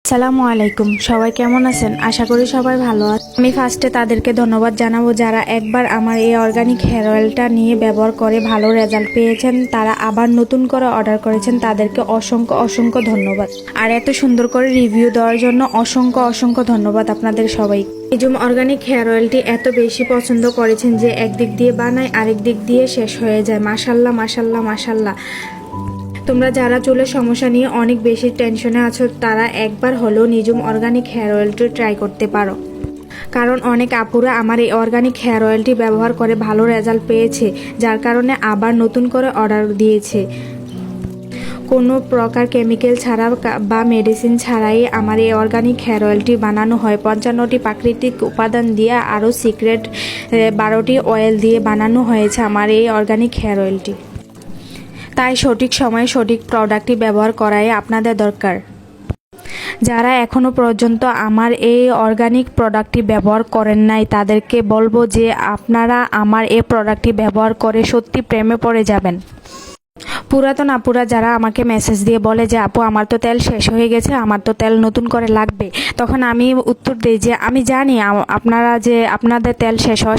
আসসালামু আলাইকুম, সবাই কেমন আছেন? আশা করি সবাই ভালো আছে। আমি ফার্স্টে তাদেরকে ধন্যবাদ জানাবো যারা একবার আমার এই অর্গানিক হেয়ার অয়েলটা নিয়ে ব্যবহার করে ভালো রেজাল্ট পেয়েছেন, তারা আবার নতুন করে অর্ডার করেছেন, তাদেরকে অসংখ্য অসংখ্য ধন্যবাদ। আর এত সুন্দর করে রিভিউ দেওয়ার জন্য অসংখ্য অসংখ্য ধন্যবাদ আপনাদের সবাই। নিজুম অর্গানিক হেয়ার অয়েলটি এত বেশি পছন্দ করেছেন যে একদিক দিয়ে বানায় আরেক দিক দিয়ে শেষ হয়ে যায়। মাশাল্লাহ মাশাল্লাহ মাশাল্লাহ। তোমরা যারা চুলের সমস্যা নিয়ে অনেক বেশি টেনশনে আছো, তারা একবার হলেও নিজুম অর্গানিক হেয়ার অয়েলটি ট্রাই করতে পারো। কারণ অনেক আপুরা আমার এই অর্গানিক হেয়ার অয়েলটি ব্যবহার করে ভালো রেজাল্ট পেয়েছে, যার কারণে আবার নতুন করে অর্ডার দিয়েছে। কোনো প্রকার কেমিক্যাল ছাড়া বা মেডিসিন ছাড়াই আমার এই অর্গানিক হেয়ার অয়েলটি বানানো হয়। 55টি প্রাকৃতিক উপাদান দিয়ে আরও সিক্রেট 12টি অয়েল দিয়ে বানানো হয়েছে আমার এই অর্গানিক হেয়ার অয়েলটি। তাই সঠিক সময়ে সঠিক প্রোডাক্টটি ব্যবহার করাই আপনাদের দরকার। যারা এখনও পর্যন্ত আমার এই অর্গানিক প্রোডাক্টটি ব্যবহার করেন নাই, তাদেরকে বলবো যে আপনারা আমার এই প্রোডাক্টটি ব্যবহার করে সত্যি প্রেমে পড়ে যাবেন। পুরাতন আপুরা যারা আমাকে মেসেজ দিয়ে বলে যে আপু আমার তো তেল শেষ হয়ে গেছে, আমার তো তেল নতুন করে লাগবে, তখন আমি উত্তর দিই যে আমি জানি আপনাদের তেল শেষ হওয়া